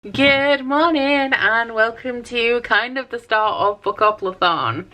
Good morning and welcome to kind of the start of Bookoplathon.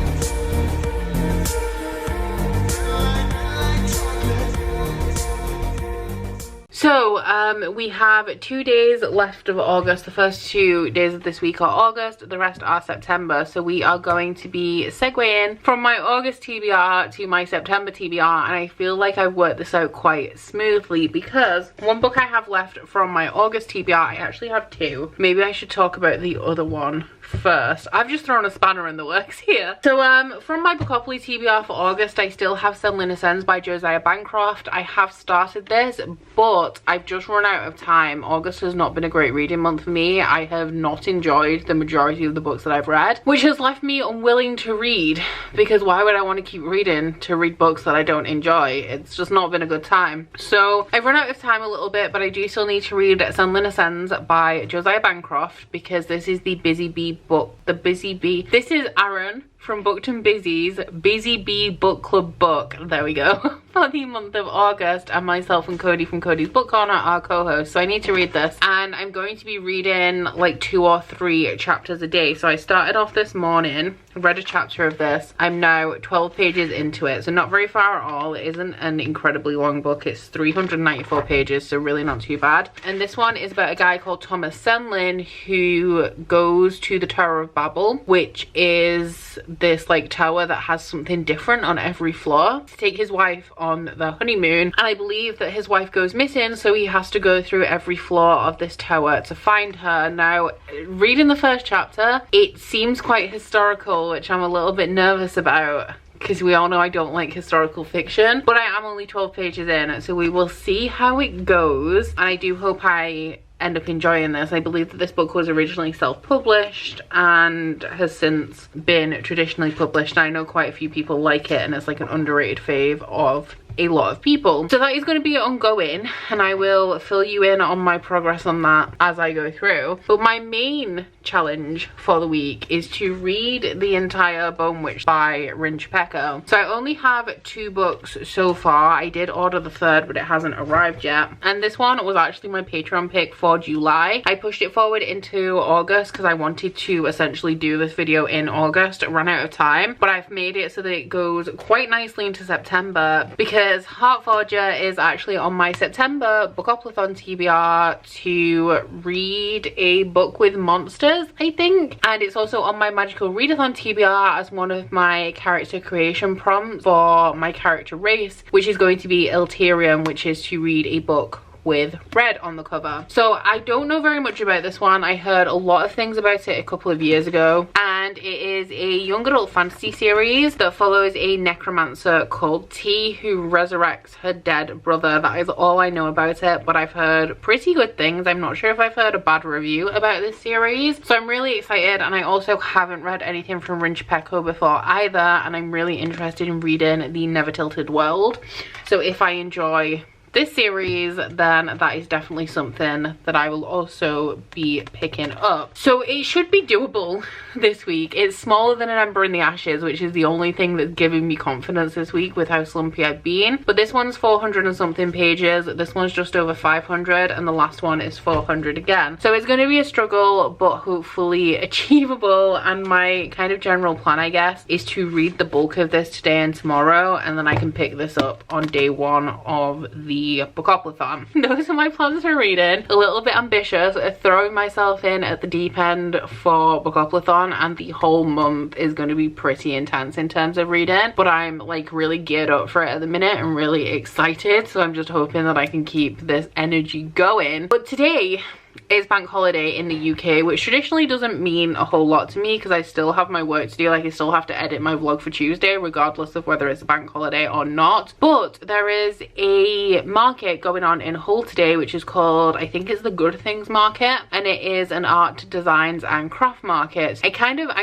So we have 2 days left of August. The first 2 days of this week are August, the rest are September. So we are going to be segueing from my August TBR to my September TBR, and I feel like I've worked this out quite smoothly because one book I have left from my August TBR, I actually have two. Maybe I should talk about the other one first. I've just thrown a spanner in the works here. So from my Bookopoly TBR for August, I still have Sunlin Ascends by Josiah Bancroft. I have started this, but I've just run out of time. August has not been a great reading month for me. I have not enjoyed the majority of the books that I've read, which has left me unwilling to read, because why would I want to keep reading to read books that I don't enjoy? It's just not been a good time. So I've run out of time a little bit, but I do still need to read Sunlin Ascends by Josiah Bancroft, because this is the Busy Bee book. The Busy Bee. This is Aaron from Booked Busy's Busy Bee Book Club book. There we go. For the month of August, and myself and Cody from Cody's Book Corner are co-hosts, so I need to read this, and I'm going to be reading like 2 or 3 chapters a day. So I started off this morning, read a chapter of this. I'm now 12 pages into it, so not very far at all. It isn't an incredibly long book. It's 394 pages, so really not too bad. And this one is about a guy called Thomas Sunlin who goes to the Tower of Babel, which is this like tower that has something different on every floor, to take his wife on the honeymoon. And I believe that his wife goes missing, so he has to go through every floor of this tower to find her. Now, reading the first chapter, it seems quite historical, which I'm a little bit nervous about, because we all know I don't like historical fiction, but I am only 12 pages in, so we will see how it goes. And I do hope I end up enjoying this. I believe that this book was originally self-published and has since been traditionally published. I know quite a few people like it, and it's like an underrated fave of a lot of people. So that is going to be ongoing, and I will fill you in on my progress on that as I go through. But my main challenge for the week is to read the entire Bone Witch by Rin Chupeco. So I only have 2 books so far. I did order the third, but it hasn't arrived yet. And this one was actually my Patreon pick for July. I pushed it forward into August because I wanted to essentially do this video in August. I ran out of time, but I've made it so that it goes quite nicely into September, because Heartforger is actually on my September Bookoplathon TBR to read a book with monsters, I think. And it's also on my Magical Readathon TBR as one of my character creation prompts for my character race, which is going to be Ilterium, which is to read a book with red on the cover. So I don't know very much about this one. I heard a lot of things about it a couple of years ago, and it is a young adult fantasy series that follows a necromancer called T who resurrects her dead brother. That is all I know about it, but I've heard pretty good things. I'm not sure if I've heard a bad review about this series, so I'm really excited. And I also haven't read anything from Rin Chupeco before either, and I'm really interested in reading The Never Tilted World. So if I enjoy this series, then that is definitely something that I will also be picking up. So it should be doable this week. It's smaller than An Ember in the Ashes, which is the only thing that's giving me confidence this week with how slumpy I've been. But this one's 400 and something pages. This one's just over 500, and the last one is 400 again. So it's going to be a struggle, but hopefully achievable. And my kind of general plan, I guess, is to read the bulk of this today and tomorrow, and then I can pick this up on day 1 of the Bookoplathon. Those are my plans for reading. A little bit ambitious, throwing myself in at the deep end for Bookoplathon, and the whole month is going to be pretty intense in terms of reading, but I'm like really geared up for it at the minute and really excited, so I'm just hoping that I can keep this energy going. But today is bank holiday in the UK, which traditionally doesn't mean a whole lot to me because I still have my work to do. Like, I still have to edit my vlog for Tuesday regardless of whether it's a bank holiday or not. But there is a market going on in Hull today, which is called, I think it's the Good Things Market, and it is an art, designs and craft market. I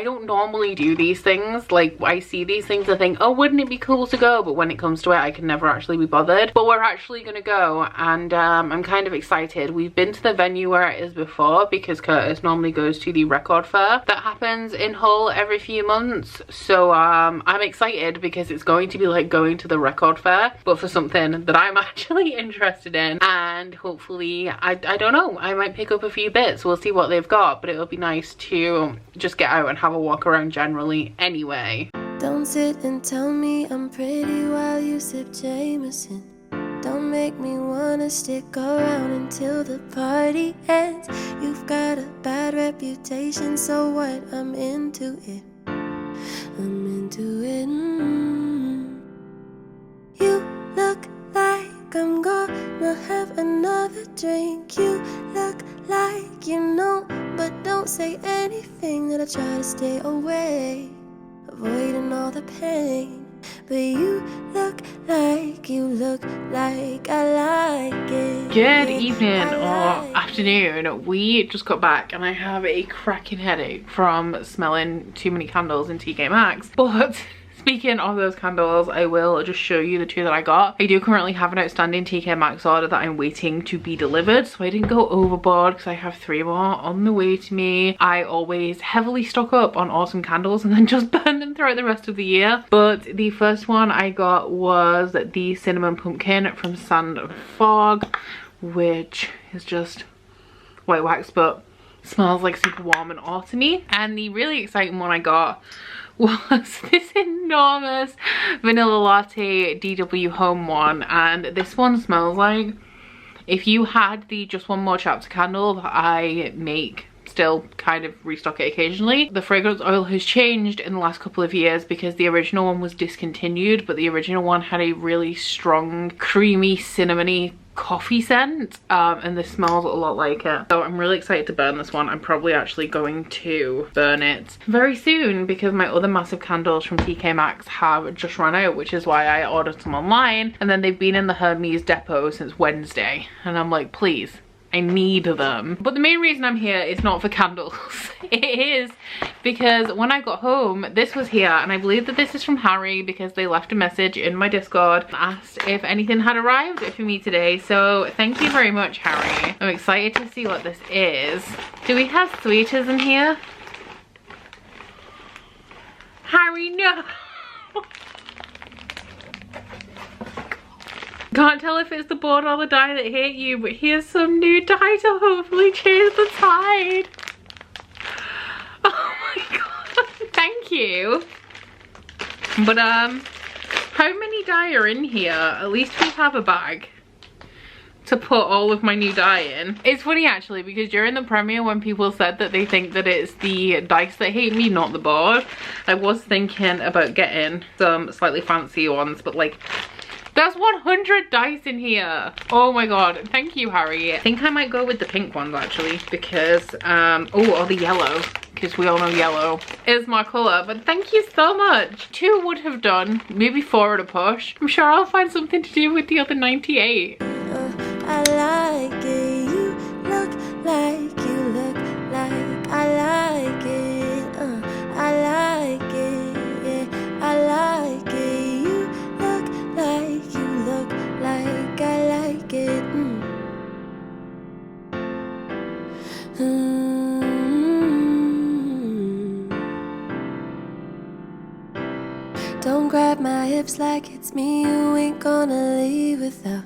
don't normally do these things. Like, I see these things and think, oh, wouldn't it be cool to go? But when it comes to it, I can never actually be bothered. But we're actually gonna go, and I'm kind of excited. We've been to the venue where writers before, because Curtis normally goes to the record fair that happens in Hull every few months. So I'm excited because it's going to be like going to the record fair, but for something that I'm actually interested in. And hopefully, I don't know, I might pick up a few bits. We'll see what they've got, but it'll be nice to just get out and have a walk around generally anyway. Don't sit and tell me I'm pretty while you sip Jameson. Don't make me wanna stick around until the party ends. You've got a bad reputation, so what? I'm into it. I'm into it. You look like I'm gonna have another drink. You look like you know, but don't say anything. That I try to stay away, avoiding all the pain. But you look like I like it. Good evening or afternoon. We just got back and I have a cracking headache from smelling too many candles in TK Maxx. But speaking of those candles, I will just show you the two that I got. I do currently have an outstanding TK Maxx order that I'm waiting to be delivered, so I didn't go overboard because I have 3 more on the way to me. I always heavily stock up on autumn candles and then just burn them throughout the rest of the year. But the first one I got was the Cinnamon Pumpkin from Sand and Fog, which is just white wax but smells like super warm and autumny. And the really exciting one I got was this enormous vanilla latte DW home one, and this one smells like if you had the Just One More Chapter candle that I make, still kind of restock it occasionally. The fragrance oil has changed in the last couple of years because the original one was discontinued, but the original one had a really strong creamy cinnamony coffee scent, and this smells a lot like it. So I'm really excited to burn this one. I'm probably actually going to burn it very soon because my other massive candles from TK Maxx have just run out, which is why I ordered some online, and then they've been in the Hermes depot since Wednesday, and I'm like, please, I need them. But the main reason I'm here is not for candles. It is because when I got home, this was here, and I believe that this is from Harry because they left a message in my Discord and asked if anything had arrived for me today. So thank you very much, Harry. I'm excited to see what this is. Do we have sweeters in here? Harry, no! Can't tell if it's the board or the dye that hit you, but here's some new dye to hopefully change the tide. Oh my god, thank you. But how many dye are in here? At least we have a bag to put all of my new dye in. It's funny actually because during the premiere when people said that they think that it's the dice that hate me, not the board, I was thinking about getting some slightly fancy ones, but like, there's 100 dice in here. Oh my god, thank you, Harry. I think I might go with the pink ones actually because, oh, or the yellow, because we all know yellow is my colour. But thank you so much. 2 would have done, maybe 4 at a push. I'm sure I'll find something to do with the other 98. I like it. You look like I like it. I like it. Yeah, I like it. You look like I like it. Don't grab my hips like it's me. You ain't gonna leave without.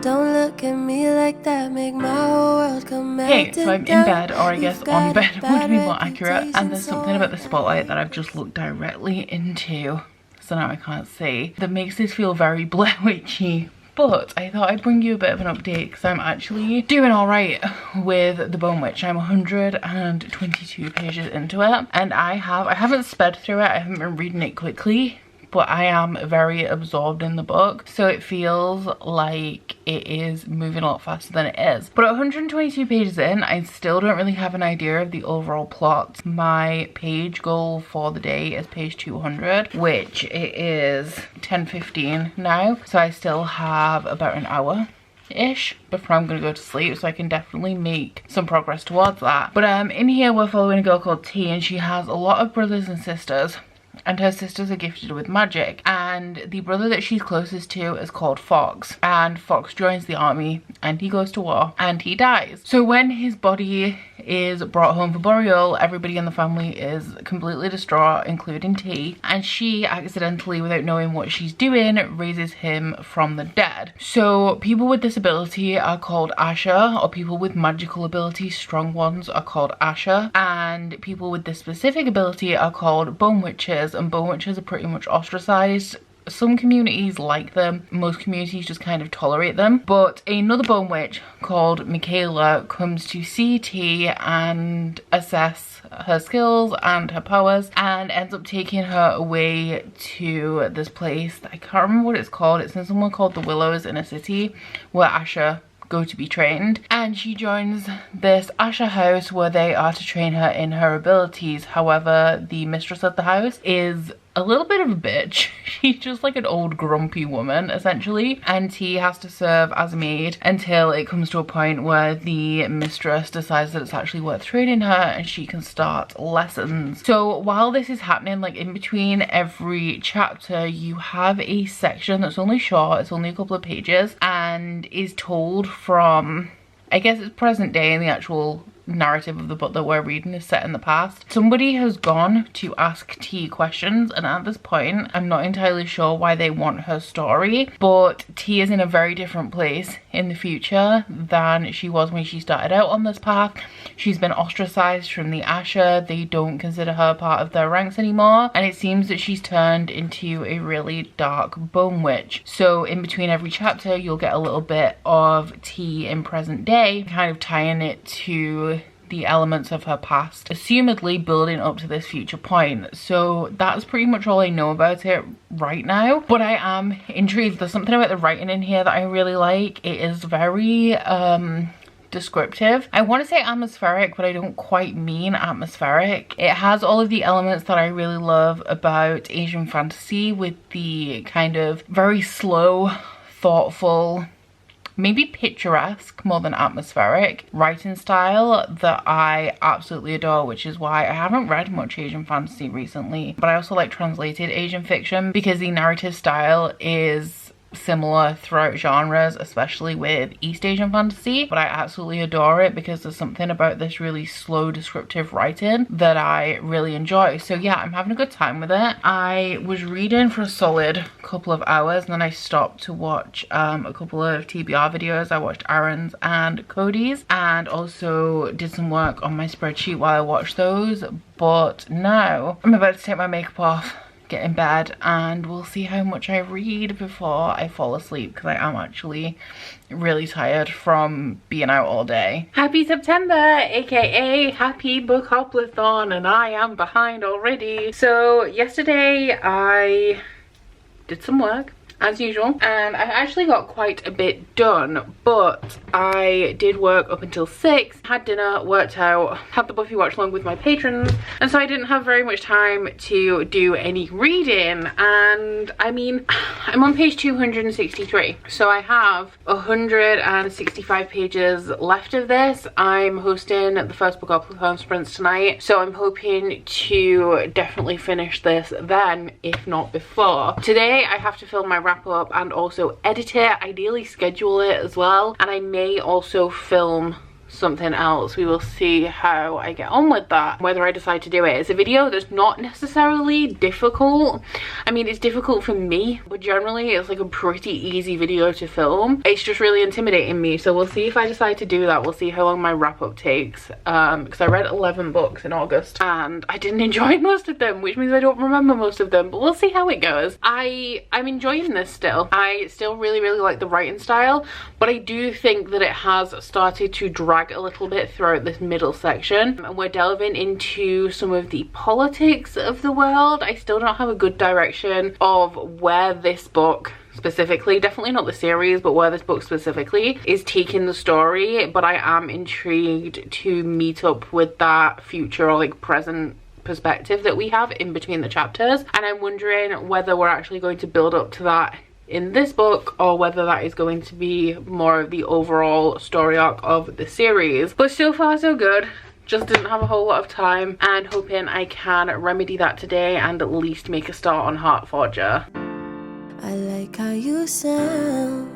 Don't look at me like that, make my whole world come back. Okay, so I'm in bed, or I guess on bed would be more accurate, and there's something about the spotlight that I've just looked directly into, so now I can't see, that makes this feel very Blair Witchy. But I thought I'd bring you a bit of an update because I'm actually doing alright with the Bone Witch. I'm 122 pages into it, and I haven't sped through it, I haven't been reading it quickly, but I am very absorbed in the book, so it feels like it is moving a lot faster than it is. But at 122 pages in, I still don't really have an idea of the overall plot. My page goal for the day is page 200, which it is 10:15 now, so I still have about an hour-ish before I'm gonna go to sleep, so I can definitely make some progress towards that. But in here we're following a girl called T, and she has a lot of brothers and sisters. and her sisters are gifted with magic, and the brother that she's closest to is called Fox, and Fox joins the army and he goes to war and he dies. So when his body is brought home for burial, everybody in the family is completely distraught, including T, and she accidentally, without knowing what she's doing, raises him from the dead. So people with this ability are called Asher, or people with magical abilities, strong ones, are called Asher, and people with this specific ability are called Bone Witches, and Bone Witches are pretty much ostracized. Some communities like them, most communities just kind of tolerate them, but another Bone Witch called Michaela comes to see T and assess her skills and her powers, and ends up taking her away to this place that I can't remember what it's called. It's in somewhere called the Willows in a city where Asher go to be trained, and she joins this Asher house where they are to train her in her abilities. However, the mistress of the house is a little bit of a bitch. She's just like an old grumpy woman essentially, and T has to serve as a maid until it comes to a point where the mistress decides that it's actually worth training her and she can start lessons. So while this is happening, like in between every chapter, you have a section that's only short, it's only a couple of pages, and is told from, I guess it's present day, in the actual narrative of the book that we're reading is set in the past. Somebody has gone to ask T questions, and at this point I'm not entirely sure why they want her story, but T is in a very different place in the future than she was when she started out on this path. She's been ostracized from the Asher. They don't consider her part of their ranks anymore, and it seems that she's turned into a really dark Bone Witch. So in between every chapter you'll get a little bit of T in present day, kind of tying it to the elements of her past, assumedly building up to this future point. So that's pretty much all I know about it right now, but I am intrigued. There's something about the writing in here that I really like. It is very descriptive. I want to say atmospheric, but I don't quite mean atmospheric. It has all of the elements that I really love about Asian fantasy, with the kind of very slow, thoughtful, maybe picturesque more than atmospheric writing style that I absolutely adore, which is why I haven't read much Asian fantasy recently. But I also like translated Asian fiction because the narrative style is similar throughout genres, especially with East Asian fantasy, but I absolutely adore it because there's something about this really slow descriptive writing that I really enjoy. So yeah, I'm having a good time with it. I was reading for a solid couple of hours and then I stopped to watch a couple of TBR videos. I watched Aaron's and Cody's, and also did some work on my spreadsheet while I watched those. But now I'm about to take my makeup off, get in bed, and we'll see how much I read before I fall asleep, because I am actually really tired from being out all day. Happy September, aka happy Bookoplathon, and I am behind already. So yesterday I did some work as usual, and I actually got quite a bit done, but I did work up until 6, had dinner, worked out, had the Buffy watch along with my patrons, and so I didn't have very much time to do any reading. And I mean, I'm on page 263, so I have 165 pages left of this. I'm hosting the first Bookoplathon sprints tonight, so I'm hoping to definitely finish this then, if not before. Today I have to film my wrap up and also edit it, ideally schedule it as well, and I may also film something else. We will see how I get on with that, whether I decide to do it. It's a video that's not necessarily difficult. I mean, it's difficult for me, but generally it's like a pretty easy video to film. It's just really intimidating me, so we'll see if I decide to do that. We'll see how long my wrap-up takes, because I read 11 books in August and I didn't enjoy most of them, which means I don't remember most of them, but we'll see how it goes. I'm enjoying this still. I still really like the writing style, but I do think that it has started to drag a little bit throughout this middle section, and we're delving into some of the politics of the world. I still don't have a good direction of where this book specifically, definitely not the series, but where this book specifically is taking the story, but I am intrigued to meet up with that future or like present perspective that we have in between the chapters, and I'm wondering whether we're actually going to build up to that in this book or whether that is going to be more of the overall story arc of the series. But so far so good. just didn't have a whole lot of time, and hoping I can remedy that today and at least make a start on Heartforger. I like how you sound.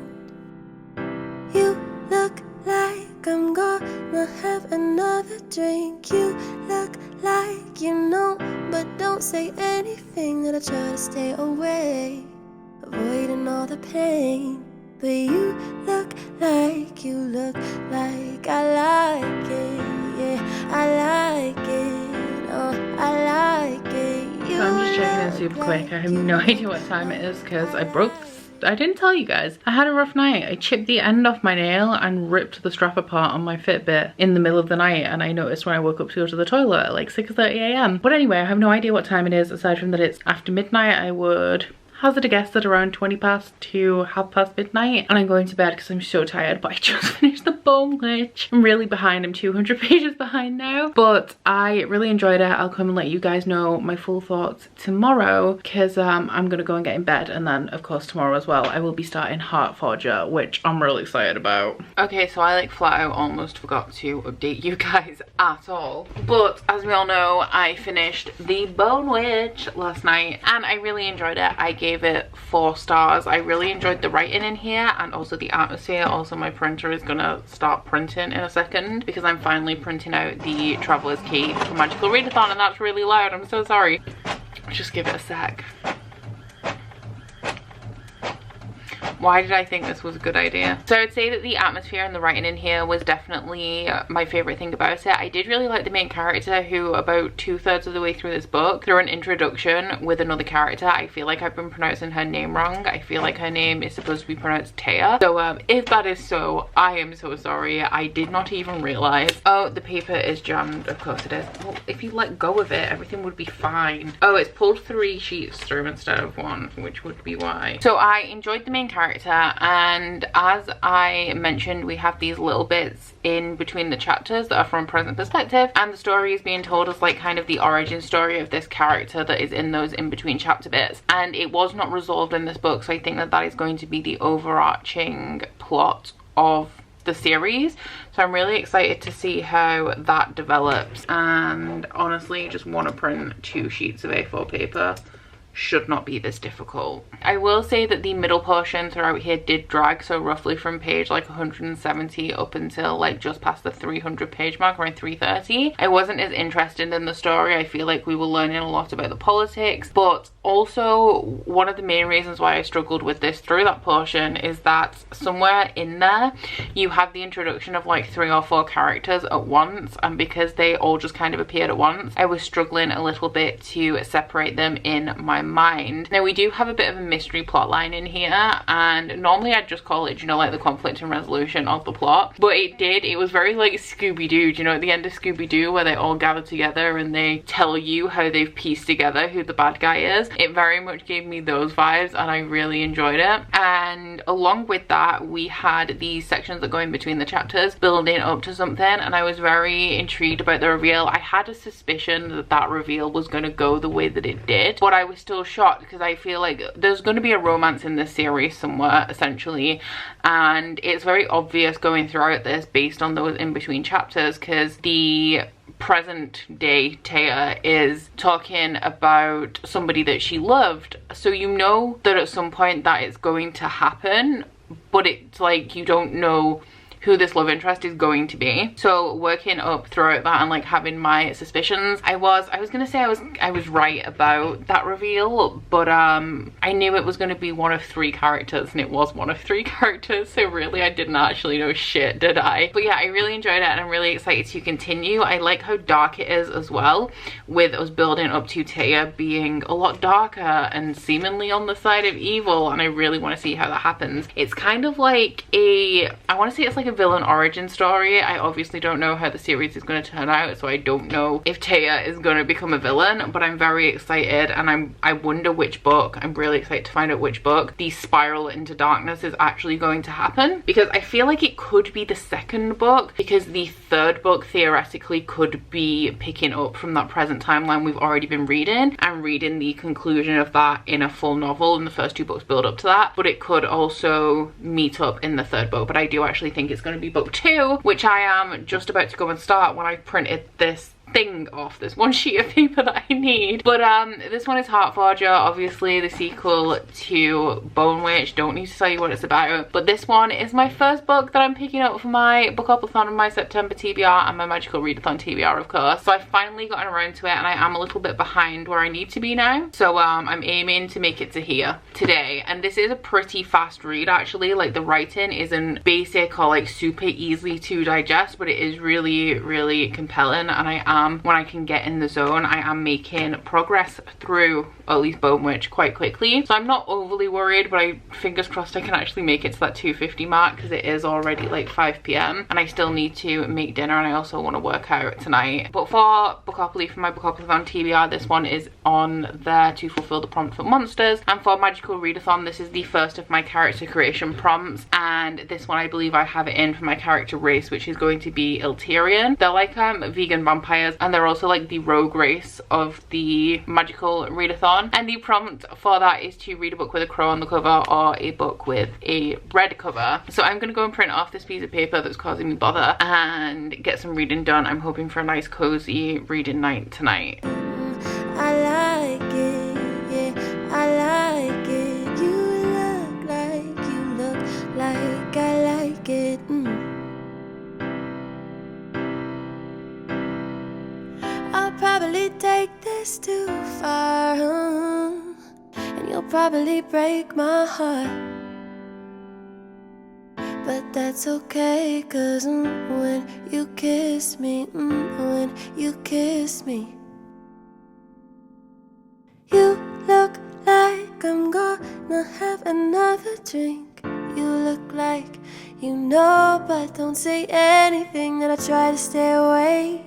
You look like I'm gonna have another drink. You look like you know, but don't say anything. That I try to stay away, avoiding all the pain. But you look like I like it. Yeah, I like it. Oh, I like it. So I'm just checking in super quick. I have no idea what time it is because I didn't tell you guys. I had a rough night. I chipped the end off my nail and ripped the strap apart on my Fitbit in the middle of the night, and I noticed when I woke up to go to the toilet at like 6:30 a.m. But anyway, I have no idea what time it is aside from that it's after midnight. I would hazard a guess at around 20 past to half past midnight, and I'm going to bed because I'm so tired. But I just finished the Bone Witch. I'm really behind. I'm 200 pages behind now, but I really enjoyed it. I'll come and let you guys know my full thoughts tomorrow because I'm gonna go and get in bed, and then of course tomorrow as well I will be starting Heartforger, which I'm really excited about. Okay, so I like flat out almost forgot to update you guys at all, but as we all know, I finished the Bone Witch last night and I really enjoyed it. I gave it 4 stars. I really enjoyed the writing in here and also the atmosphere. Also, my printer is gonna start printing in a second because I'm finally printing out the Traveler's Key for Magical Readathon, and that's really loud. I'm so sorry. Just give it a sec. Why did I think this was a good idea? So I would say that the atmosphere and the writing in here was definitely my favorite thing about it. I did really like the main character, who about 2/3 of the way through this book, through an introduction with another character, I feel like I've been pronouncing her name wrong. I feel like her name is supposed to be pronounced Taya. So if that is so, I am so sorry. I did not even realize. Oh, the paper is jammed. Of course it is. Well, if you let go of it, everything would be fine. Oh, it's pulled 3 sheets through instead of 1, which would be why. So I enjoyed the main character, and as I mentioned, we have these little bits in between the chapters that are from present perspective, and the story is being told as like kind of the origin story of this character that is in those in between chapter bits, and it was not resolved in this book, so I think that that is going to be the overarching plot of the series. So I'm really excited to see how that develops, and honestly just want to print 2 sheets of A4 paper. Should not be this difficult. I will say that the middle portion throughout here did drag, so roughly from page like 170 up until like just past the 300 page mark, around 330. I wasn't as interested in the story. I feel like we were learning a lot about the politics, but also one of the main reasons why I struggled with this through that portion is that somewhere in there you have the introduction of like 3 or 4 characters at once, and because they all just kind of appeared at once, I was struggling a little bit to separate them in my mind. Now we do have a bit of a mystery plot line in here, and normally I'd just call it, you know, like the conflict and resolution of the plot, but it was very like Scooby-Doo, you know, at the end of Scooby-Doo where they all gather together and they tell you how they've pieced together who the bad guy is. It very much gave me those vibes and I really enjoyed it. And along with that, we had these sections that go in between the chapters building up to something, and I was very intrigued about the reveal. I had a suspicion that that reveal was going to go the way that it did, but I was still shocked because I feel like there's going to be a romance in this series somewhere essentially, and it's very obvious going throughout this based on those in between chapters, because the present day Taya is talking about somebody that she loved, so you know that at some point that is going to happen, but it's like you don't know who this love interest is going to be. So working up throughout that and like having my suspicions, I was gonna say I was right about that reveal, but I knew it was going to be one of 3 characters, and it was one of 3 characters, so really I didn't actually know shit, did I? But yeah, I really enjoyed it and I'm really excited to continue. I like how dark it is as well, with us building up to Taya being a lot darker and seemingly on the side of evil, and I really want to see how that happens. It's kind of like I want to say it's like a villain origin story. I obviously don't know how the series is going to turn out, so I don't know if Taya is going to become a villain, but I'm very excited, and I wonder which book. I'm really excited to find out which book the spiral into darkness is actually going to happen, because I feel like it could be the 2nd book, because the 3rd book theoretically could be picking up from that present timeline we've already been reading and reading the conclusion of that in a full novel, and the first 2 books build up to that, but it could also meet up in the 3rd book. But I do actually think it's it's going to be book 2, which I am just about to go and start when I printed this thing off, this one sheet of paper that I need. But this one is Heartforger, obviously the sequel to Bone Witch. Don't need to tell you what it's about, but this one is my first book that I'm picking up for my Bookoplathon and my September TBR and my Magical Readathon TBR, of course. So I've finally gotten around to it, and I am a little bit behind where I need to be now, so I'm aiming to make it to here today. And this is a pretty fast read, actually. Like, the writing isn't basic or like super easy to digest, but it is really compelling, and I am, when I can get in the zone, I am making progress through at least Bone Witch quite quickly. So I'm not overly worried, but fingers crossed I can actually make it to that 250 mark, because it is already like 5 p.m. and I still need to make dinner, and I also want to work out tonight. But for Bookopoly, for my Bookoplathon TBR, this one is on there to fulfill the prompt for monsters, and for Magical Readathon, this is the first of my character creation prompts, and this one I believe I have it in for my character race, which is going to be Ilterian. They're like vegan vampires, and they're also like the rogue race of the Magical Readathon. And the prompt for that is to read a book with a crow on the cover or a book with a red cover. So I'm gonna go and print off this piece of paper that's causing me bother and get some reading done. I'm hoping for a nice cozy reading night tonight. I like it, yeah, I like it. You look like I like it. I'll probably take this too far, and you'll probably break my heart, but that's okay, 'cause when you kiss me, when you kiss me, you look like I'm gonna have another drink. You look like you know, but don't say anything, that I try to stay away,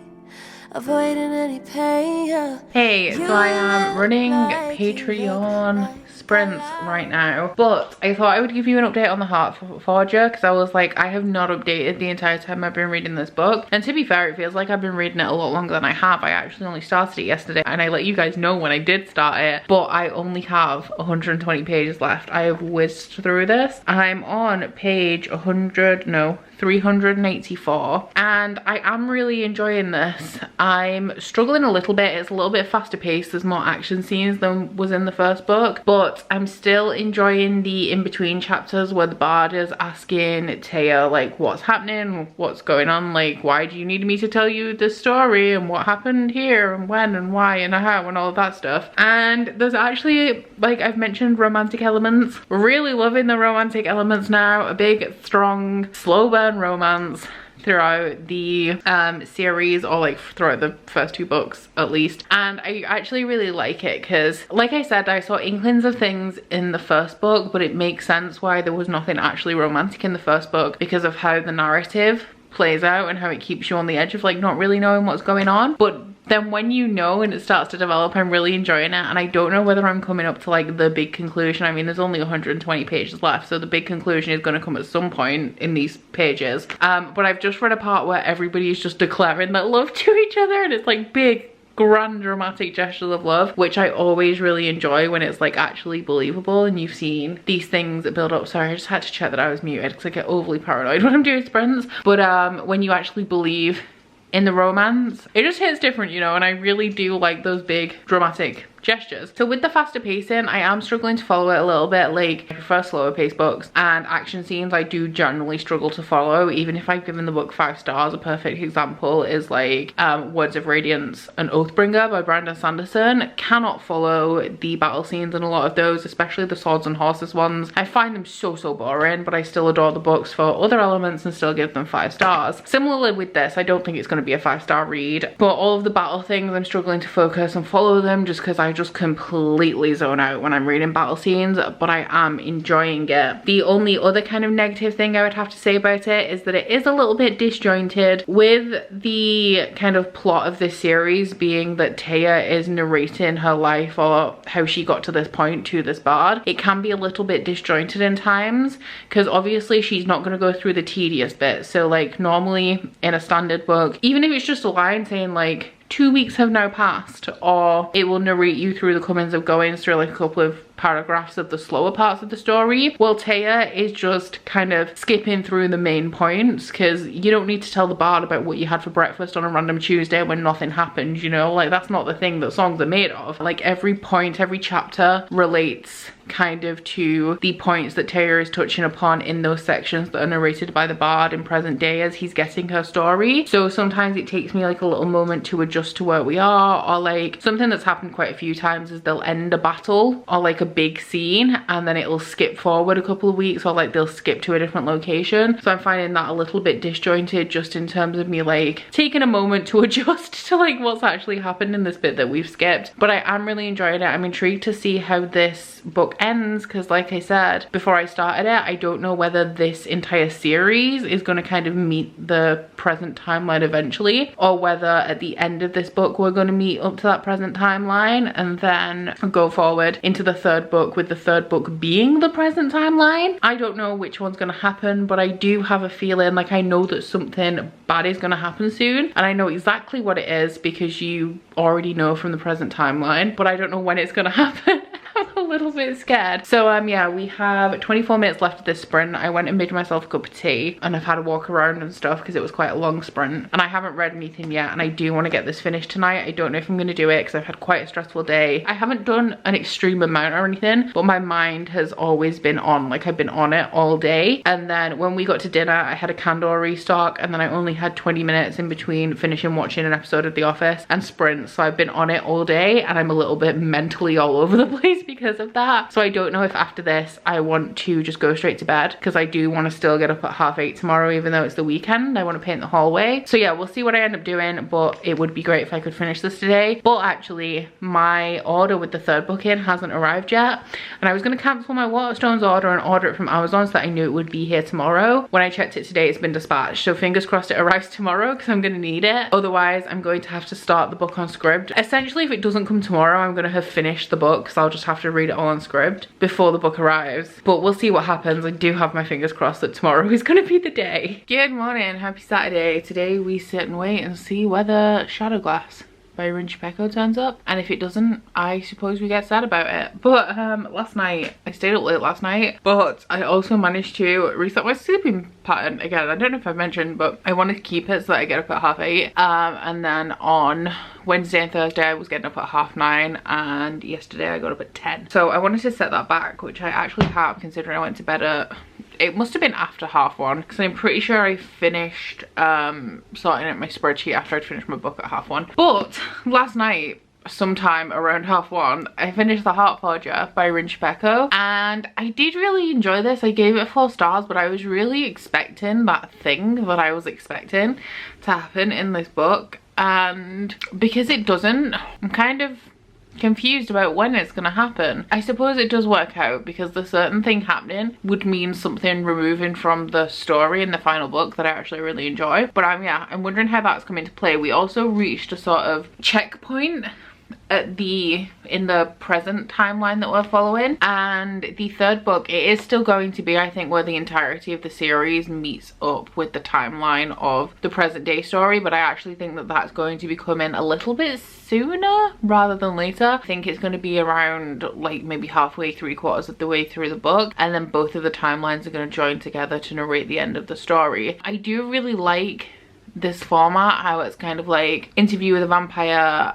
avoiding any pain. Hey, so I am running Patreon sprints right now, but I thought I would give you an update on the Heartforger, because I was like, I have not updated the entire time I've been reading this book. And to be fair, it feels like I've been reading it a lot longer than I have. I actually only started it yesterday, and I let you guys know when I did start it, but I only have 120 pages left. I have whizzed through this. I'm on page 384, and I am really enjoying this. I'm struggling a little bit. It's a little bit faster paced. There's more action scenes than was in the first book, but I'm still enjoying the in-between chapters where the bard is asking Taya like, what's happening, what's going on, like, why do you need me to tell you this story, and what happened here, and when, and why, and how, and all of that stuff. And there's actually, like I've mentioned, romantic elements. Really loving the romantic elements now. A big, strong, slow burn romance throughout the series, or like throughout the first 2 books at least. And I actually really like it, because like I said, I saw inklings of things in the first book, but it makes sense why there was nothing actually romantic in the first book, because of how the narrative plays out and how it keeps you on the edge of like not really knowing what's going on. But then when you know and it starts to develop, I'm really enjoying it, and I don't know whether I'm coming up to like the big conclusion. I mean, there's only 120 pages left, so the big conclusion is going to come at some point in these pages. But I've just read a part where everybody is just declaring their love to each other, and it's like big, grand, dramatic gestures of love, which I always really enjoy when it's like actually believable and you've seen these things build up. Sorry, I just had to check that I was muted because I get overly paranoid when I'm doing sprints. But when you actually believe in the romance, it just hits different, you know, and I really do like those big dramatic gestures. So with the faster pacing, I am struggling to follow it a little bit. Like, I prefer slower paced books, and action scenes I do generally struggle to follow, even if I've given the book 5 stars. A perfect example is like Words of Radiance and Oathbringer by Brandon Sanderson. Cannot follow the battle scenes in a lot of those, especially the swords and horses ones. I find them so boring, but I still adore the books for other elements and still give them 5 stars. Similarly with this, I don't think it's going to be a 5-star read, but all of the battle things I'm struggling to focus and follow them, just because I just completely zone out when I'm reading battle scenes. But I am enjoying it. The only other kind of negative thing I would have to say about it is that it is a little bit disjointed, with the kind of plot of this series being that Taya is narrating her life, or how she got to this point, to this bard. It can be a little bit disjointed in times, because obviously she's not going to go through the tedious bit. So like normally in a standard book, even if it's just a line saying like 2 weeks have now passed, or it will narrate you through the comings of goings through like a couple of paragraphs of the slower parts of the story, while Taya is just kind of skipping through the main points, because you don't need to tell the bard about what you had for breakfast on a random Tuesday when nothing happened, you know? Like, that's not the thing that songs are made of. Like, every point, every chapter relates kind of to the points that Taya is touching upon in those sections that are narrated by the bard in present day as he's getting her story. So sometimes it takes me like a little moment to adjust to where we are, or like something that's happened quite a few times is they'll end a battle or like a big scene and then it'll skip forward a couple of weeks, or like they'll skip to a different location. So I'm finding that a little bit disjointed, just in terms of me like taking a moment to adjust to like what's actually happened in this bit that we've skipped. But I am really enjoying it. I'm intrigued to see how this book ends, because like I said before I started it, I don't know whether this entire series is going to kind of meet the present timeline eventually, or whether at the end of this book we're going to meet up to that present timeline and then go forward into the third book, with the third book being the present timeline. I don't know which one's going to happen, but I do have a feeling, like I know that something bad is going to happen soon, and I know exactly what it is because you already know from the present timeline, but I don't know when it's going to happen. I'm a little bit scared. So yeah, we have 24 minutes left of this sprint. I went and made myself a cup of tea and I've had a walk around and stuff because it was quite a long sprint, and I haven't read anything yet, and I do want to get this finished tonight. I don't know if I'm going to do it because I've had quite a stressful day. I haven't done an extreme amount or anything, but my mind has always been on, like I've been on it all day. And then when we got to dinner, I had a candle restock, and then I only had 20 minutes in between finishing watching an episode of The Office and sprint. So I've been on it all day and I'm a little bit mentally all over the place because of that. So I don't know if after this I want to just go straight to bed, because I do want to still get up at 8:30 tomorrow, even though it's the weekend. I want to paint the hallway. So yeah, we'll see what I end up doing, but it would be great if I could finish this today. But actually my order with the third book in hasn't arrived yet, and I was going to cancel my Waterstones order and order it from Amazon so that I knew it would be here tomorrow. When I checked it today, it's been dispatched, so fingers crossed it arrives tomorrow, because I'm going to need it. Otherwise I'm going to have to start the book on Scribd. Essentially, if it doesn't come tomorrow, I'm going to have finished the book, because I'll just have to read it all on Scribd before the book arrives. But we'll see what happens. I do have my fingers crossed that tomorrow is going to be the day. Good morning, happy Saturday. Today we sit and wait and see whether Shadowglass by Rin Chupeco turns up, and if it doesn't, I suppose we get sad about it. But last night, I stayed up late last night, but I also managed to reset my sleeping pattern again. I don't know if I've mentioned, but I wanted to keep it so that I get up at 8:30, and then on Wednesday and Thursday I was getting up at 9:30, and yesterday I got up at 10. So I wanted to set that back, which I actually have, considering I went to bed at, it must have been after 1:30, because I'm pretty sure I finished sorting out my spreadsheet after I'd finished my book at 1:30. But last night, sometime around 1:30, I finished The Heart Forger by Rin Chupeco, and I did really enjoy this. I gave it 4 stars, but I was really expecting that thing that I was expecting to happen in this book, and because it doesn't, I'm kind of confused about when it's gonna happen. I suppose it does work out, because the certain thing happening would mean something removing from the story in the final book that I actually really enjoy. But yeah, I'm wondering how that's come into play. We also reached a sort of checkpoint at in the present timeline that we're following, and the third book, it is still going to be, I think, where the entirety of the series meets up with the timeline of the present day story, but I actually think that that's going to be coming a little bit sooner rather than later. I think it's going to be around like maybe halfway, 3/4 of the way through the book, and then both of the timelines are going to join together to narrate the end of the story. I do really like this format, how it's kind of like Interview with a Vampire,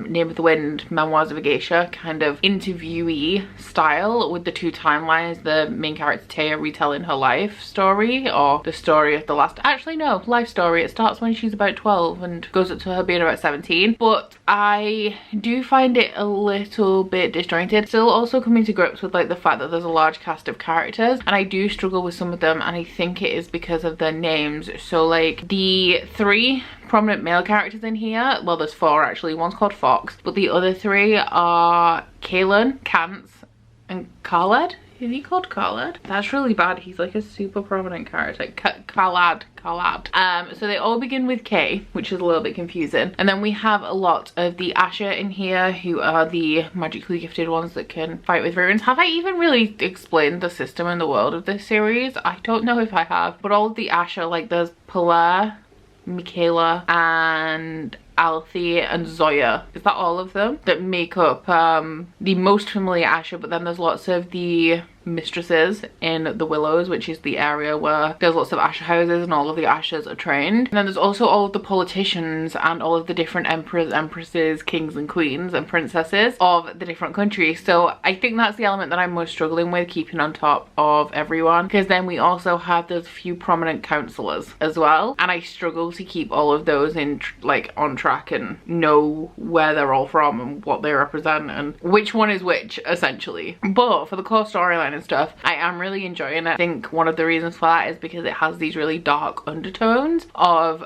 Name of the Wind, Memoirs of a Geisha kind of interviewee style, with the 2 timelines, the main character Taya retelling her life story, or the story of the last, actually no, life story. It starts when she's about 12 and goes up to her being about 17, but I do find it a little bit disjointed. Still also coming to grips with like the fact that there's a large cast of characters, and I do struggle with some of them, and I think it is because of their names. So like the 3 prominent male characters in here, well there's 4 actually, one's called Fox, but the other 3 are Kalen, Kance, and Khaled. Is he called Khaled? That's really bad. He's like a super prominent character. Khaled. So they all begin with K, which is a little bit confusing. And then we have a lot of the Asher in here, who are the magically gifted ones that can fight with runes. Have I even really explained the system and the world of this series? I don't know if I have. But all of the Asher, like there's Pilar, Michaela, and Althea and Zoya, is that all of them, that make up the most familiar Asha, but then there's lots of the mistresses in the Willows, which is the area where there's lots of Asha houses and all of the Ashas are trained. And then there's also all of the politicians and all of the different emperors, empresses, kings and queens and princesses of the different countries. So I think that's the element that I'm most struggling with, keeping on top of everyone, because then we also have those few prominent counselors as well, and I struggle to keep all of those in like on track and know where they're all from and what they represent and which one is which, essentially. But for the core storyline and stuff, I am really enjoying it. I think one of the reasons for that is because it has these really dark undertones of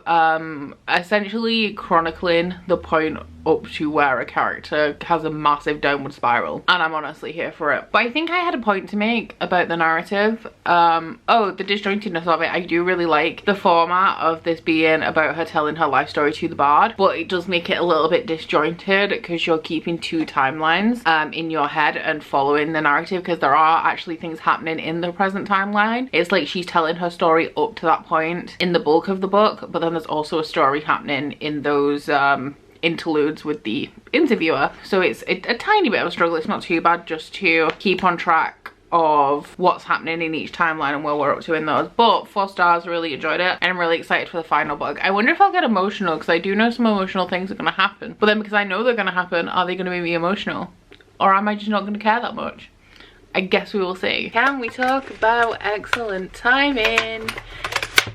essentially chronicling the point up to where a character has a massive downward spiral, and I'm honestly here for it. But I think I had a point to make about the narrative. Oh, the disjointedness of it. I do really like the format of this being about her telling her life story to the bard, but it does make it a little bit disjointed because you're keeping two timelines in your head and following the narrative, because there are actually things happening in the present timeline. It's like she's telling her story up to that point in the bulk of the book, but then there's also a story happening in those interludes with the interviewer. So it's a tiny bit of a struggle. It's not too bad just to keep on track of what's happening in each timeline and where we're up to in those. But 4 stars, really enjoyed it, and I'm really excited for the final book. I wonder if I'll get emotional, because I do know some emotional things are going to happen, but then because I know they're going to happen, are they going to make me emotional, or am I just not going to care that much? I guess we will see. Can we talk about excellent timing?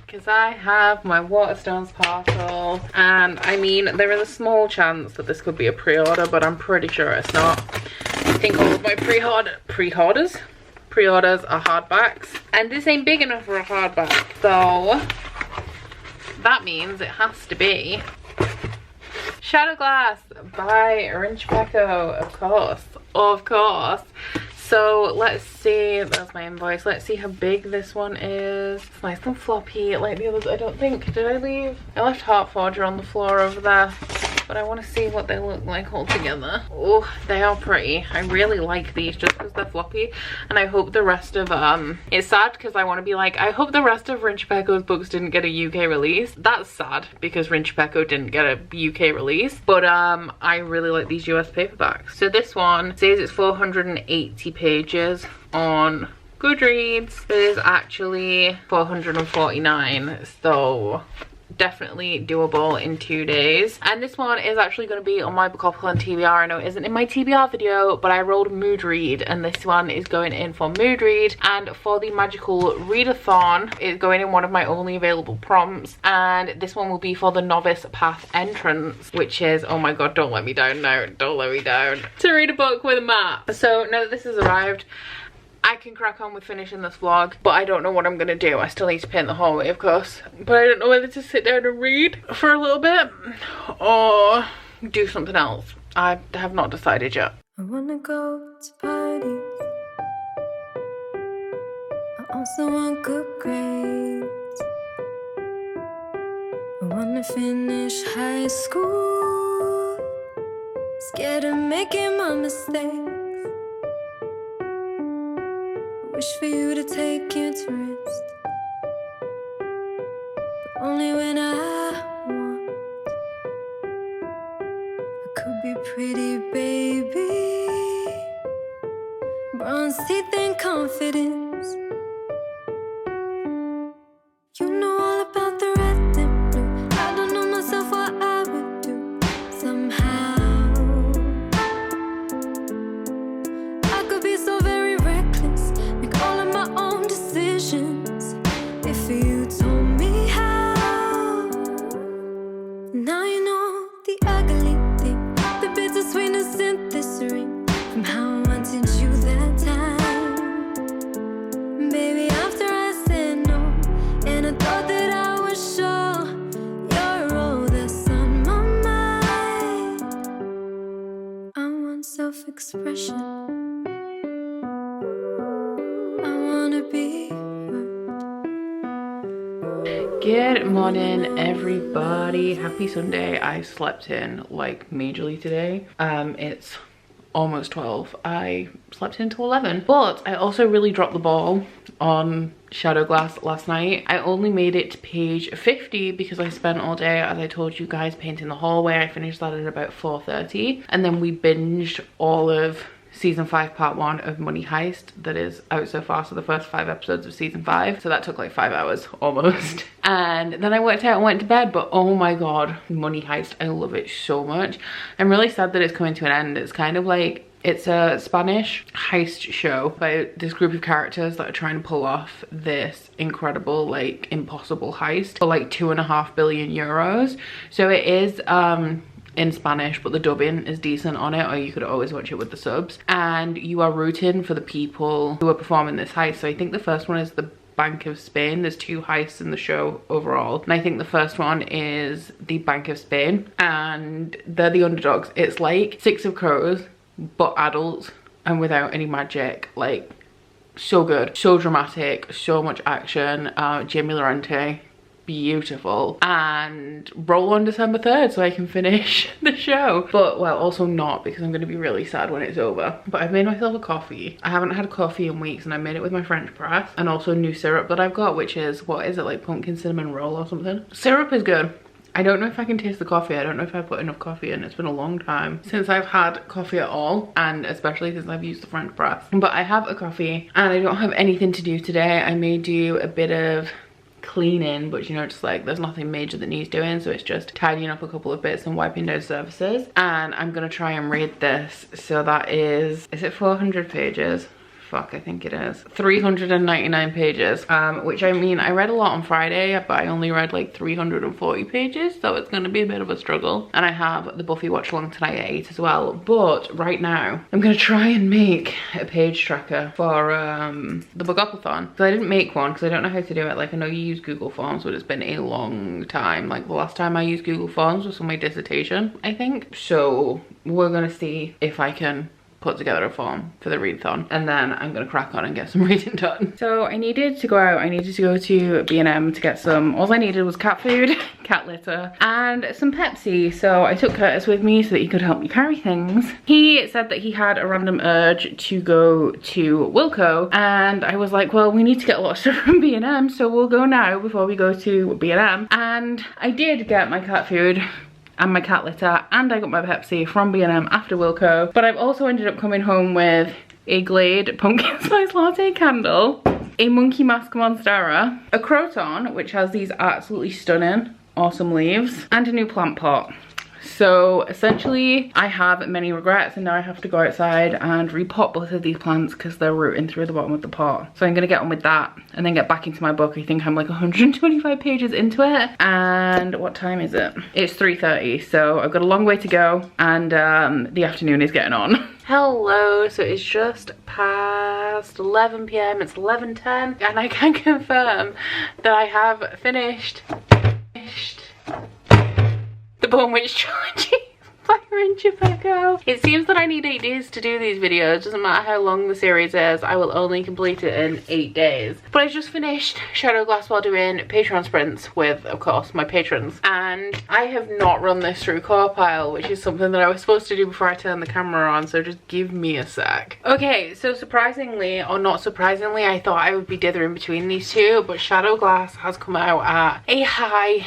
Because I have my Waterstones parcel, and I mean, there is a small chance that this could be a pre-order, but I'm pretty sure it's not. I think all of my pre-orders are hardbacks, and this ain't big enough for a hardback, so that means it has to be Shadow Glass by Rin Chupeco, of course. So let's see, that's my invoice. Let's see how big this one is. It's nice and floppy like the others. I don't think, did I leave? I left Heart Forger on the floor over there, but I want to see what they look like all together. Oh, they are pretty. I really like these just because they're floppy, and I hope the rest of it's sad because I want to be like, I hope the rest of Rin Chupeco's books didn't get a UK release. That's sad because Rin Chupeco didn't get a UK release, but I really like these US paperbacks. So this one says it's 480 pages on Goodreads. It is actually 449, so definitely doable in 2 days. And this one is actually going to be on my Bookoplathon TBR. I know it isn't in my TBR video, but I rolled mood read, and this one is going in for mood read. And for the magical readathon, it's going in one of my only available prompts, and this one will be for the novice path entrance, which is, oh my god, don't let me down now, don't let me down, to read a book with a map. So now that this has arrived, I can crack on with finishing this vlog, but I don't know what I'm gonna do. I still need to paint the hallway, of course, but I don't know whether to sit down and read for a little bit or do something else. I have not decided yet. I wanna go to parties. I also want good grades. I wanna finish high school. Scared of making my mistakes. Wish for you to take interest, but only when I want. I could be pretty, baby, bronze teeth and confidence. You know all about the red and blue. I don't know myself what I would do. Somehow I could be so very reckless, all of my own decisions, if you told me how. Now you know the ugly thing, the bittersweetness in this ring, from how I wanted you that time. Baby, after I said no, and I thought that I was sure, you're all that's on my mind. I want self-expression. Good morning, everybody. Happy Sunday. I slept in like majorly today. It's almost 12. I slept until 11. But I also really dropped the ball on Shadowglass last night. I only made it to page 50 because I spent all day, as I told you guys, painting the hallway. I finished that at about 4:30, and then we binged all of season 5 part 1 of Money Heist that is out so far, so the first 5 episodes of season 5, so that took like 5 hours almost. And then I worked out and went to bed, but oh my god, Money Heist, I love it so much. I'm really sad that it's coming to an end. It's kind of like, it's a Spanish heist show by this group of characters that are trying to pull off this incredible, like, impossible heist for like 2.5 billion euros. So it is in Spanish, but the dubbing is decent on it, or you could always watch it with the subs. And you are rooting for the people who are performing this heist. So I think the first one is the Bank of Spain. There's 2 heists in the show overall, and I think the first one is the Bank of Spain, and they're the underdogs. It's like Six of Crows, but adults and without any magic. Like, so good, so dramatic, so much action. Jamie Lorente, beautiful. And roll on December 3rd so I can finish the show. But, well, also not, because I'm going to be really sad when it's over. But I've made myself a coffee. I haven't had a coffee in weeks, and I made it with my French press, and also new syrup that I've got, which is, what is it, like pumpkin cinnamon roll or something? Syrup is good. I don't know if I can taste the coffee. I don't know if I put enough coffee in. It's been a long time since I've had coffee at all, and especially since I've used the French press. But I have a coffee, and I don't have anything to do today. I may do a bit of cleaning, but you know, just like, there's nothing major that needs doing, so it's just tidying up a couple of bits and wiping down surfaces. And I'm gonna try and read this. So that is it 400 pages? Fuck, I think it is 399 pages, which, I mean, I read a lot on Friday, but I only read like 340 pages, so it's gonna be a bit of a struggle. And I have the Buffy watch along tonight at 8 as well. But right now I'm gonna try and make a page tracker for the Bookoplathon. So I didn't make one because I don't know how to do it. Like, I know you use Google Forms, but it's been a long time. Like, the last time I used Google Forms was for my dissertation, I think. So we're gonna see if I can put together a form for the readathon, and then I'm gonna crack on and get some reading done. So I needed to go out. I needed to go to B&M to get some, all I needed was cat food, cat litter, and some Pepsi. So I took Curtis with me so that he could help me carry things. He said that he had a random urge to go to Wilko, and I was like, well, we need to get a lot of stuff from B&M, so we'll go now before we go to B&M. And I did get my cat food and my cat litter, and I got my Pepsi from B&M after Wilko. But I've also ended up coming home with a Glade pumpkin spice latte candle, a monkey mask monstera, a croton, which has these absolutely stunning, awesome leaves, and a new plant pot. So essentially I have many regrets, and now I have to go outside and repot both of these plants because they're rooting through the bottom of the pot. So I'm gonna get on with that and then get back into my book. I think I'm like 125 pages into it, and what time is it? It's 3:30, so I've got a long way to go, and the afternoon is getting on. Hello, so it's just past 11 p.m. It's 11:10, and I can confirm that I have finished the Bone Witch Trilogy by Rin Chupeco. It seems that I need 8 days to do these videos. Doesn't matter how long the series is, I will only complete it in 8 days. But I just finished Shadowglass while doing Patreon sprints with, of course, my patrons. And I have not run this through Compile, which is something that I was supposed to do before I turned the camera on, so just give me a sec. Okay, so surprisingly, or not surprisingly, I thought I would be dithering between these two, but Shadowglass has come out at a high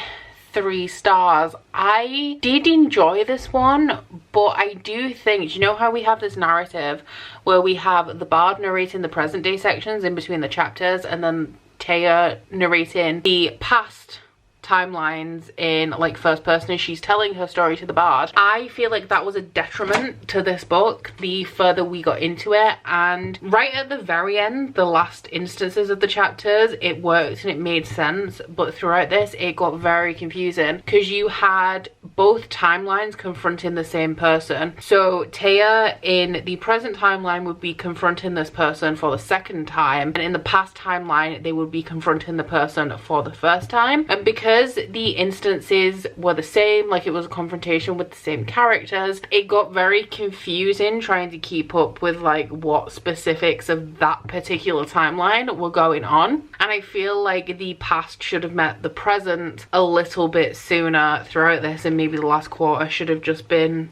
3 stars. I did enjoy this one, but I do think, do you know how we have this narrative where we have the bard narrating the present day sections in between the chapters, and then Taya narrating the past timelines in like first person as she's telling her story to the bard? I feel like that was a detriment to this book the further we got into it, and right at the very end, the last instances of the chapters, it worked and it made sense, but throughout this it got very confusing because you had both timelines confronting the same person. So Taya in the present timeline would be confronting this person for the second time, and in the past timeline they would be confronting the person for the first time. And because the instances were the same, like it was a confrontation with the same characters, it got very confusing trying to keep up with like what specifics of that particular timeline were going on. And I feel like the past should have met the present a little bit sooner throughout this, and maybe the last quarter should have just been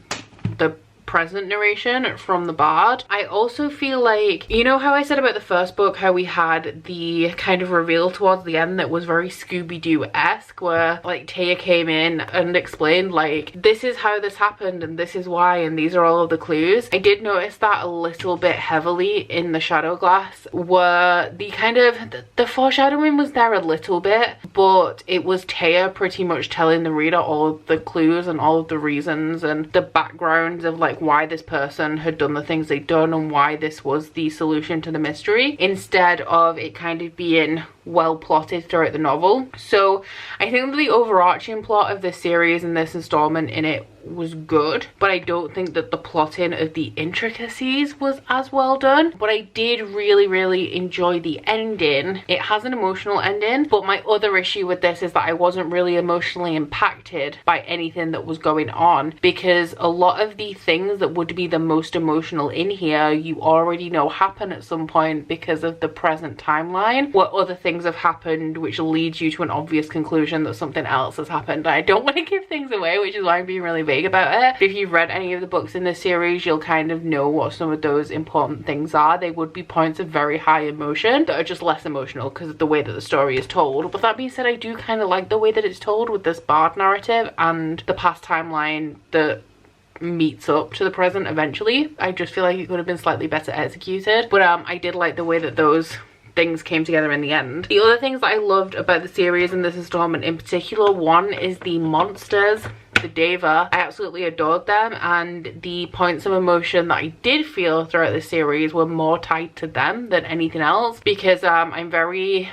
the present narration from the bard. I also feel like, you know how I said about the first book, how we had the kind of reveal towards the end that was very Scooby-Doo-esque, where like Taya came in and explained like, this is how this happened and this is why and these are all of the clues. I did notice that a little bit heavily in the Shadow Glass, where the kind of the foreshadowing was there a little bit, but it was Taya pretty much telling the reader all of the clues and all of the reasons and the backgrounds of like why this person had done the things they'd done and why this was the solution to the mystery, instead of it kind of being well plotted throughout the novel. So I think that the overarching plot of this series and this installment in it was good, but I don't think that the plotting of the intricacies was as well done. But I did really enjoy the ending. It has an emotional ending, but my other issue with this is that I wasn't really emotionally impacted by anything that was going on, because a lot of the things that would be the most emotional in here you already know happen at some point because of the present timeline, where other things have happened which leads you to an obvious conclusion that something else has happened. I don't want to give things away, which is why I'm being really vague about it. If you've read any of the books in this series, you'll kind of know what some of those important things are. They would be points of very high emotion that are just less emotional because of the way that the story is told. But that being said, I do kind of like the way that it's told with this bard narrative and the past timeline that meets up to the present eventually. I just feel like it could have been slightly better executed, but I did like the way that those things came together in the end. The other things that I loved about the series and this installment in particular, one is the monsters, the Deva. I absolutely adored them, and the points of emotion that I did feel throughout the series were more tied to them than anything else, because I'm very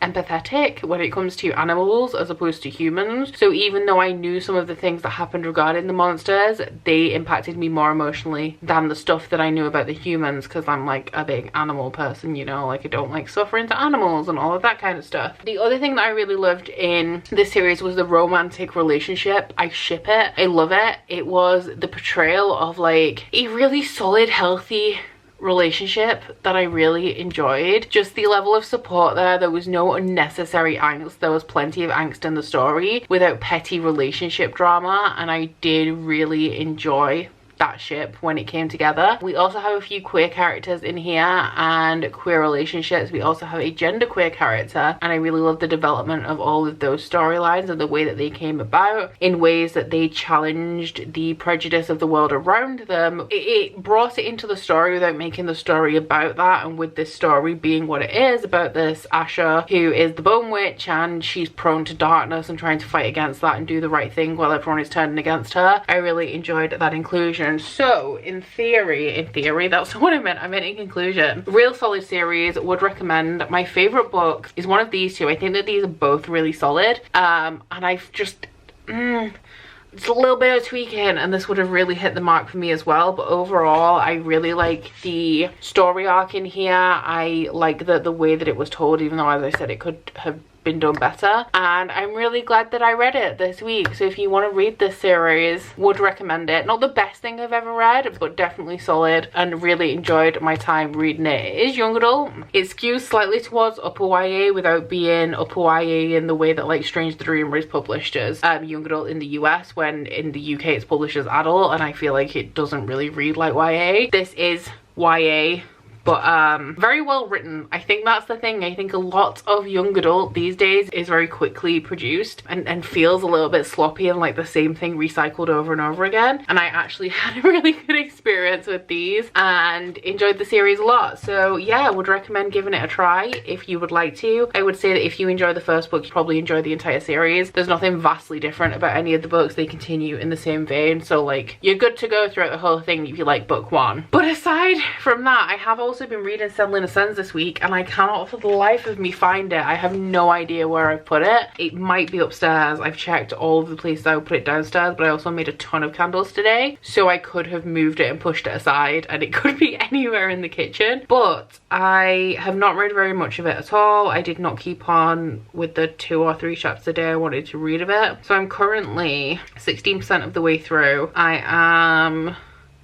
empathetic when it comes to animals as opposed to humans. So even though I knew some of the things that happened regarding the monsters, they impacted me more emotionally than the stuff that I knew about the humans, because I'm like a big animal person, you know, like I don't like suffering to animals and all of that kind of stuff. The other thing that I really loved in this series was the romantic relationship. I ship it. I love it. It was the portrayal of like a really solid, healthy relationship that I really enjoyed. Just the level of support there was no unnecessary angst. There was plenty of angst in the story without petty relationship drama, and I did really enjoy that ship when it came together. We also have a few queer characters in here and queer relationships. We also have a genderqueer character, and I really love the development of all of those storylines and the way that they came about in ways that they challenged the prejudice of the world around them. It brought it into the story without making the story about that, and with this story being what it is, about this Asha who is the Bone Witch and she's prone to darkness and trying to fight against that and do the right thing while everyone is turning against her. I really enjoyed that inclusion. So in theory, that's not what I meant in conclusion. Real solid series, would recommend. My favorite book is one of these two. I think that these are both really solid, and I've just it's a little bit of tweaking and this would have really hit the mark for me as well. But overall, I really like the story arc in here. I like the way that it was told, even though, as I said, it could have been done better, and I'm really glad that I read it this week. So if you want to read this series, would recommend it. Not the best thing I've ever read, but definitely solid, and really enjoyed my time reading it. It is young adult. It skews slightly towards upper YA without being upper YA in the way that like Strange the Dreamer is published as young adult in the US, when in the UK it's published as adult, and I feel like it doesn't really read like YA. This is YA, but very well written. I think that's the thing. I think a lot of young adult these days is very quickly produced and feels a little bit sloppy and like the same thing recycled over and over again. And I actually had a really good experience with these and enjoyed the series a lot. So yeah, I would recommend giving it a try if you would like to. I would say that if you enjoy the first book, you probably enjoy the entire series. There's nothing vastly different about any of the books. They continue in the same vein. So like, you're good to go throughout the whole thing if you like book one. But aside from that, I have also been reading Sunlin Ascends this week, and I cannot for the life of me find it. I have no idea where I put it. It might be upstairs. I've checked all of the places I would put it downstairs, but I also made a ton of candles today, so I could have moved it and pushed it aside, and it could be anywhere in the kitchen. But I have not read very much of it at all. I did not keep on with the 2 or 3 chapters a day I wanted to read of it. So I'm currently 16% of the way through. I am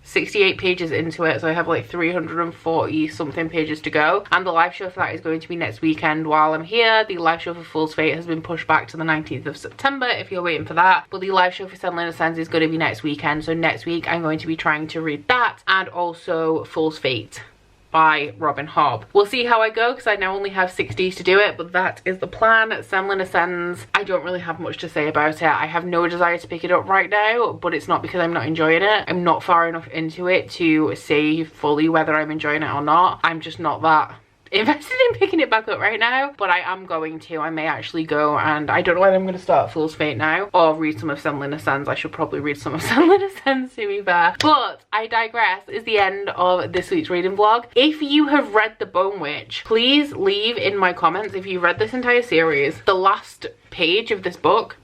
68 pages into it, so I have like 340 something pages to go, and the live show for that is going to be next weekend while I'm here. The live show for Fool's Fate has been pushed back to the 19th of September if you're waiting for that, but the live show for Sunlin Ascends is going to be next weekend, so next week I'm going to be trying to read that and also Fool's Fate by Robin Hobb. We'll see how I go because I now only have 6 days to do it, but that is the plan. Sunlin Ascends, I don't really have much to say about it. I have no desire to pick it up right now, but it's not because I'm not enjoying it. I'm not far enough into it to say fully whether I'm enjoying it or not. I'm just not that invested in picking it back up right now, but I am going to. I may actually go, and I don't know whether I'm going to start Fool's Fate now or read some of Sunlin Ascends. I should probably read some of Sunlin Ascends to be fair, but I digress. Is the end of this week's reading vlog. If you have read The Bone Witch, please leave in my comments if you read this entire series. The last page of this book,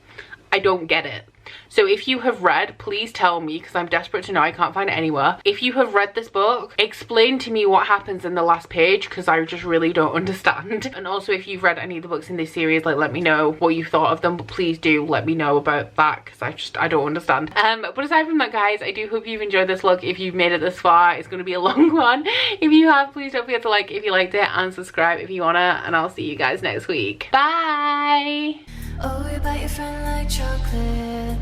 I don't get it. So if you have read, please tell me because I'm desperate to know. I can't find it anywhere. If you have read this book, explain to me what happens in the last page because I just really don't understand. And also if you've read any of the books in this series, like let me know what you thought of them, but please do let me know about that because I don't understand. But aside from that, guys, I do hope you've enjoyed this vlog. If you've made it this far, it's going to be a long one. If you have, please don't forget to like if you liked it and subscribe if you wanna, and I'll see you guys next week. Bye. Oh, you bite your friend like chocolate.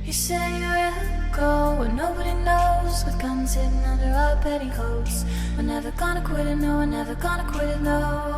You say you'll go where nobody knows, with guns hidden under our petticoats. We're never gonna quit it, no, we're never gonna quit it, no.